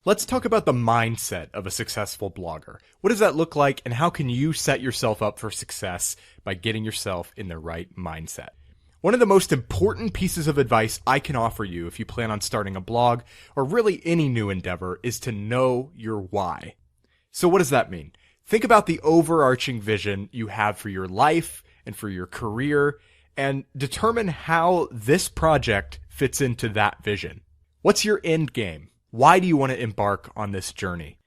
Let's talk about the mindset of a successful blogger. What does that look like, and how can you set yourself up for success by getting yourself in the right mindset? One of the most important pieces of advice I can offer you if you plan on starting a blog, or really any new endeavor, is to know your why. So what does that mean? Think about the overarching vision you have for your life and for your career, and determine how this project fits into that vision. What's your end game? Why do you want to embark on this journey?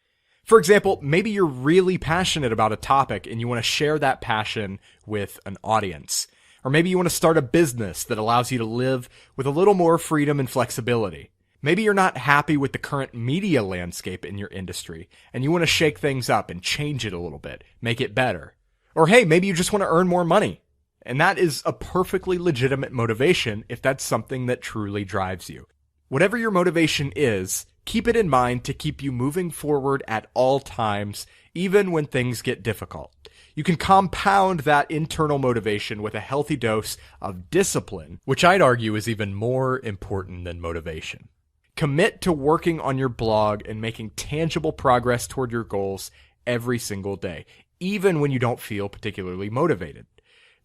For example, maybe you're really passionate about a topic and you want to share that passion with an audience. Or maybe you want to start a business that allows you to live with a little more freedom and flexibility. Maybe you're not happy with the current media landscape in your industry and you want to shake things up and change it a little bit, make it better. Or hey, maybe you just want to earn more money. And that is a perfectly legitimate motivation if that's something that truly drives you. Whatever your motivation is, keep it in mind to keep you moving forward at all times, even when things get difficult. You can compound that internal motivation with a healthy dose of discipline, which I'd argue is even more important than motivation. Commit to working on your blog and making tangible progress toward your goals every single day, even when you don't feel particularly motivated.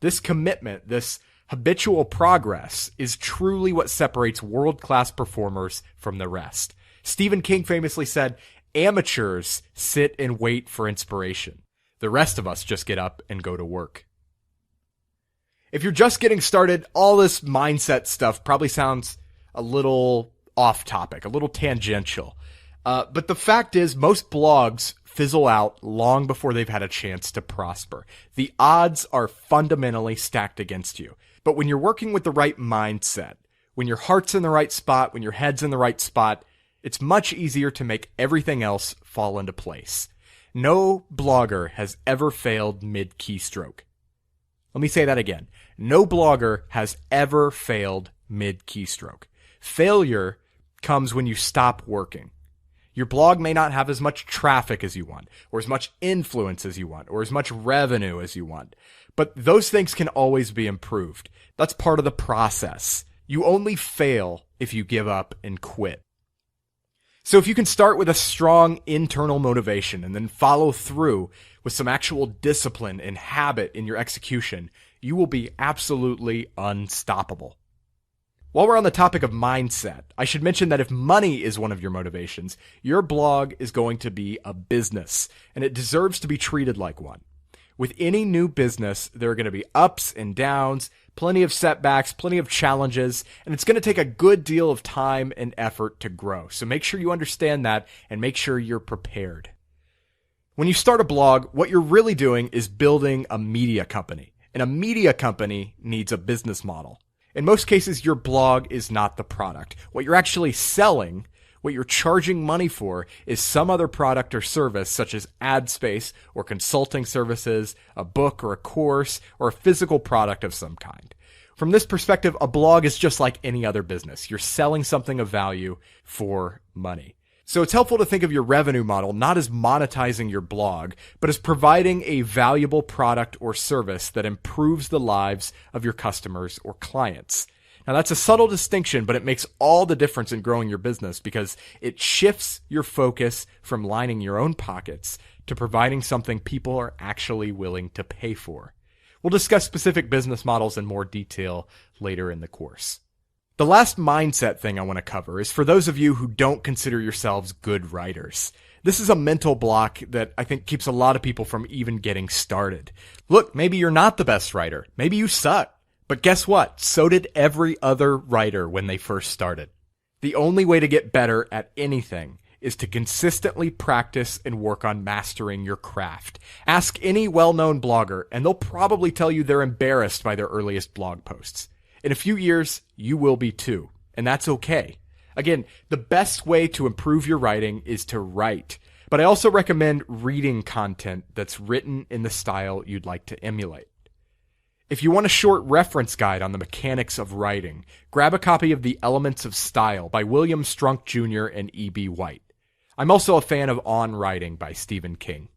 This commitment, this habitual progress, is truly what separates world-class performers from the rest. Stephen King famously said, "Amateurs sit and wait for inspiration. The rest of us just get up and go to work." If you're just getting started, all this mindset stuff probably sounds a little off topic, a little tangential. But the fact is, most blogs fizzle out long before they've had a chance to prosper. The odds are fundamentally stacked against you. But when you're working with the right mindset, when your heart's in the right spot, when your head's in the right spot, it's much easier to make everything else fall into place. No blogger has ever failed mid-keystroke. Let me say that again. No blogger has ever failed mid-keystroke. Failure comes when you stop working. Your blog may not have as much traffic as you want, or as much influence as you want, or as much revenue as you want. But those things can always be improved. That's part of the process. You only fail if you give up and quit. So if you can start with a strong internal motivation and then follow through with some actual discipline and habit in your execution, you will be absolutely unstoppable. While we're on the topic of mindset, I should mention that if money is one of your motivations, your blog is going to be a business, and it deserves to be treated like one. With any new business, there are going to be ups and downs, plenty of setbacks, plenty of challenges, and it's going to take a good deal of time and effort to grow. So make sure you understand that and make sure you're prepared. When you start a blog, what you're really doing is building a media company, and a media company needs a business model. In most cases, your blog is not the product. What you're actually selling, what you're charging money for, is some other product or service such as ad space or consulting services, a book or a course, or a physical product of some kind. From this perspective, a blog is just like any other business. You're selling something of value for money. So it's helpful to think of your revenue model not as monetizing your blog, but as providing a valuable product or service that improves the lives of your customers or clients. Now that's a subtle distinction, but it makes all the difference in growing your business because it shifts your focus from lining your own pockets to providing something people are actually willing to pay for. We'll discuss specific business models in more detail later in the course. The last mindset thing I want to cover is for those of you who don't consider yourselves good writers. This is a mental block that I think keeps a lot of people from even getting started. Look, maybe you're not the best writer. Maybe you suck. But guess what? So did every other writer when they first started. The only way to get better at anything is to consistently practice and work on mastering your craft. Ask any well-known blogger, and they'll probably tell you they're embarrassed by their earliest blog posts. In a few years, you will be too, and that's okay. Again, the best way to improve your writing is to write, but I also recommend reading content that's written in the style you'd like to emulate. If you want a short reference guide on the mechanics of writing, grab a copy of The Elements of Style by William Strunk Jr. and E.B. White. I'm also a fan of On Writing by Stephen King.